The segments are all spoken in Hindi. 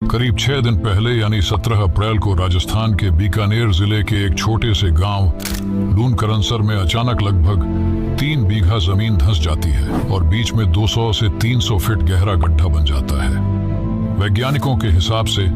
करीब 6 दिन पहले यानी 17 अप्रैल को राजस्थान के बीकानेर जिले के एक छोटे से गांव लूनकरनसर में अचानक लगभग 3 बीघा जमीन धंस जाती है और बीच में 200 से 300 फीट गहरा गड्ढा बन जाता है। वैज्ञानिकों के हिसाब से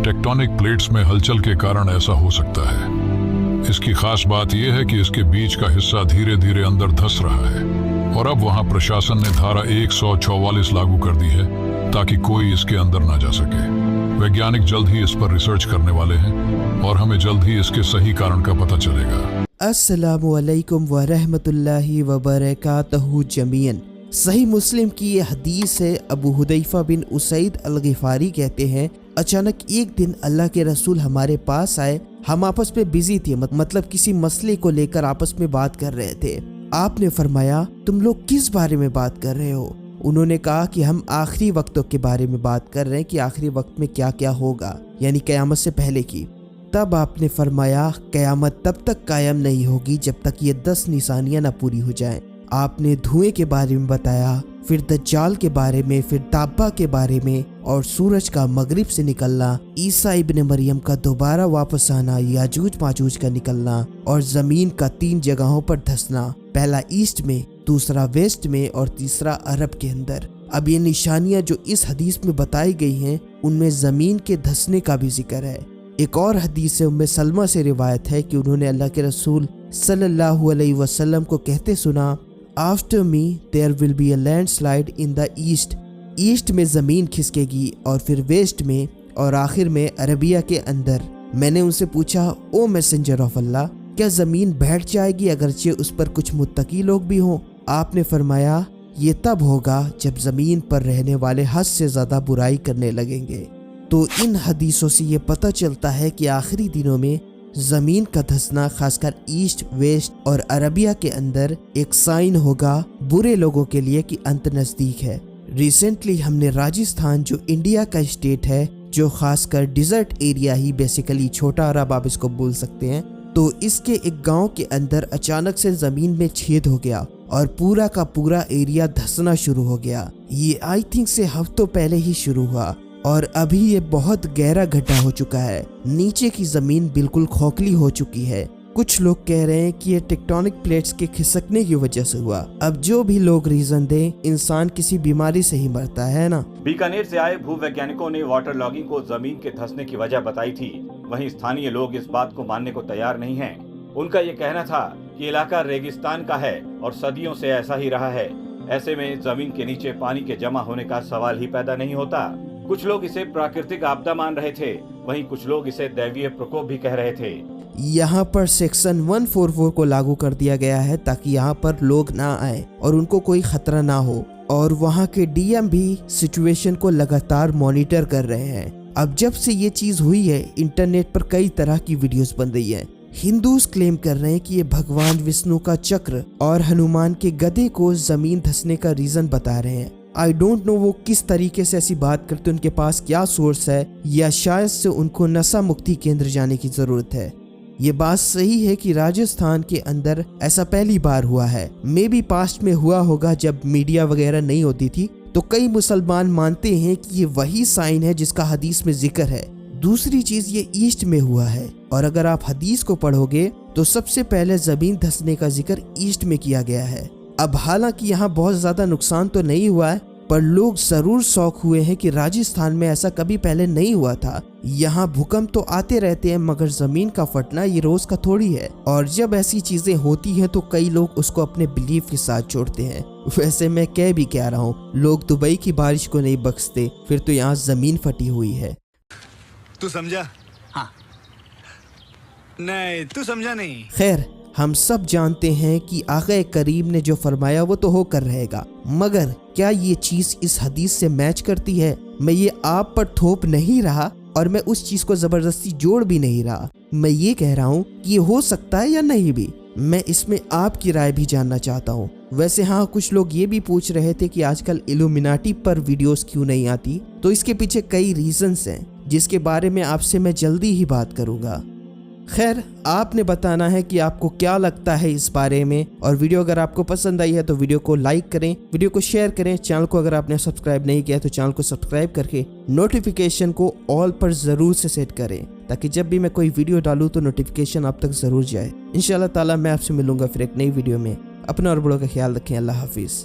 टेक्टोनिक प्लेट्स में हलचल के कारण ऐसा हो सकता है। इसकी खास बात यह है कि इसके बीच का हिस्सा धीरे धीरे अंदर धंस रहा है और अब वहां प्रशासन ने धारा 144 लागू कर दी है ताकि कोई इसके अंदर ना जा सके। वैज्ञानिक जल्द ही इस पर रिसर्च करने वाले हैं और हमें जल्द ही इसके सही कारण का पता चलेगा। अस्सलामु अलैकुम व रहमतुल्लाहि व बरकातहू जमीयन। सही मुस्लिम की ये हदीस है। अबू हुदैफा बिन उसैद अल-गिफारी कहते हैं, अचानक एक दिन अल्लाह के रसूल हमारे पास आए। हम आपस में बिजी थे, मतलब किसी मसले को लेकर आपस में बात कर रहे थे। आपने फरमाया, तुम लोग किस बारे में बात कर रहे हो? उन्होंने कहा कि हम आखिरी वक्तों के बारे में बात कर रहे हैं कि आखिरी वक्त में क्या क्या होगा, यानी कयामत से पहले की। तब आपने फरमाया, कयामत तब तक कायम नहीं होगी जब तक ये 10 निशानियां न पूरी हो जाएं। आपने धुएं के बारे में बताया, फिर दज्जाल के बारे में, फिर दाब्बा के बारे में और सूरज का मगरिब से निकलना, ईसा इब्न मरियम का दोबारा वापस आना, याजूज माजूज का निकलना और जमीन का 3 जगहों पर धंसना, पहला ईस्ट में, दूसरा वेस्ट में और तीसरा अरब के अंदर। अब ये निशानियां जो इस हदीस में बताई गई हैं उनमें जमीन के धंसने का भी जिक्र है। एक और हदीस से उम्मे सलमा से रिवायत है कि उन्होंने अल्लाह के रसूल सल्लल्लाहु अलैहि वसल्लम को कहते सुना, after me there will be a landslide in the east. East में जमीन खिसकेगी और फिर वेस्ट में और आखिर में अरबिया के अंदर। मैंने उनसे पूछा, ओ मैसेंजर ऑफ अल्लाह, क्या जमीन बैठ जाएगी अगरचे उस पर कुछ मुत्तकी लोग भी हों? आपने फरमाया, ये तब होगा जब जमीन पर रहने वाले हद से ज्यादा बुराई करने लगेंगे। तो इन हदीसों से ये पता चलता है कि आखिरी दिनों में जमीन का धंसना खासकर ईस्ट, वेस्ट और अरबिया के अंदर एक साइन होगा बुरे लोगों के लिए कि अंत नजदीक है। रिसेंटली हमने राजस्थान, जो इंडिया का स्टेट है, जो खासकर डिजर्ट एरिया ही बेसिकली छोटा अरब आप इसको बोल सकते हैं, तो इसके एक गांव के अंदर अचानक से जमीन में छेद हो गया और पूरा का पूरा एरिया धंसना शुरू हो गया। ये आई थिंक से हफ्तों पहले ही शुरू हुआ और अभी ये बहुत गहरा गड्ढा हो चुका है। नीचे की जमीन बिल्कुल खोखली हो चुकी है। कुछ लोग कह रहे हैं कि ये टेक्टोनिक प्लेट्स के खिसकने की वजह से हुआ। अब जो भी लोग रीजन दें, इंसान किसी बीमारी से ही मरता है ना। बीकानेर से आए भूवैज्ञानिकों ने वाटर लॉगिंग को जमीन के धंसने की वजह बताई थी। वहीं स्थानीय लोग इस बात को मानने को तैयार नहीं हैं। उनका ये कहना था कि इलाका रेगिस्तान का है और सदियों से ऐसा ही रहा है। ऐसे में जमीन के नीचे पानी के जमा होने का सवाल ही पैदा नहीं होता। कुछ लोग इसे प्राकृतिक आपदा मान रहे थे, वहीं कुछ लोग इसे दैवीय प्रकोप भी कह रहे थे। यहाँ पर सेक्शन 144 को लागू कर दिया गया है ताकि यहाँ पर लोग ना आए और उनको कोई खतरा ना हो। और वहाँ के डीएम भी सिचुएशन को लगातार मॉनिटर कर रहे हैं। अब जब से ये चीज हुई है, इंटरनेट पर कई तरह की वीडियोस बन रही है। हिंदूज क्लेम कर रहे हैं कि ये भगवान विष्णु का चक्र और हनुमान के गधे को जमीन धंसने का रीजन बता रहे हैं। आई डोंट नो वो किस तरीके से ऐसी बात करते, उनके पास क्या सोर्स है, या शायद से उनको नशा मुक्ति केंद्र जाने की जरूरत है। ये बात सही है कि राजस्थान के अंदर ऐसा पहली बार हुआ है। मे बी पास्ट में हुआ होगा जब मीडिया वगैरह नहीं होती थी। तो कई मुसलमान मानते हैं कि ये वही साइन है जिसका हदीस में जिक्र है। दूसरी चीज, ये ईस्ट में हुआ है और अगर आप हदीस को पढ़ोगे तो सबसे पहले जमीन धंसने का जिक्र ईस्ट में किया गया है। अब हालांकि यहाँ बहुत ज्यादा नुकसान तो नहीं हुआ है, पर लोग जरूर शौक हुए हैं कि राजस्थान में ऐसा कभी पहले नहीं हुआ था। यहाँ भूकंप तो आते रहते हैं मगर जमीन का फटना ये रोज का थोड़ी है। और जब ऐसी चीजें होती हैं तो कई लोग उसको अपने बिलीफ के साथ जोड़ते हैं। वैसे मैं कह भी क्या रहा हूँ, लोग दुबई की बारिश को नहीं बख्शते, फिर तो यहाँ जमीन फटी हुई है। तू समझा? हाँ। नहीं, तू समझा नहीं। खैर, हम सब जानते हैं कि आक़ा करीम ने जो फरमाया वो तो होकर रहेगा, मगर क्या ये चीज इस हदीस से मैच करती है? मैं ये आप पर थोप नहीं रहा और मैं उस चीज को जबरदस्ती जोड़ भी नहीं रहा। मैं ये कह रहा हूँ कि ये हो सकता है या नहीं भी। मैं इसमें आपकी राय भी जानना चाहता हूँ। वैसे हाँ, कुछ लोग ये भी पूछ रहे थे कि आजकल इल्यूमिनाटी पर वीडियोस क्यों नहीं आती, तो इसके पीछे कई रीजंस हैं जिसके बारे में आपसे मैं जल्दी ही बात करूंगा। खैर, आपने बताना है कि आपको क्या लगता है इस बारे में। और वीडियो अगर आपको पसंद आई है तो वीडियो को लाइक करें, वीडियो को शेयर करें। चैनल को अगर आपने सब्सक्राइब नहीं किया तो चैनल को सब्सक्राइब करके नोटिफिकेशन को ऑल पर जरूर से सेट करें, ताकि जब भी मैं कोई वीडियो डालूं तो नोटिफिकेशन आप तक जरूर जाए। इंशाल्लाह ताला मैं आपसे मिलूंगा फिर एक नई वीडियो में। अपना और बड़ों का ख्याल रखें। अल्लाह हाफिज।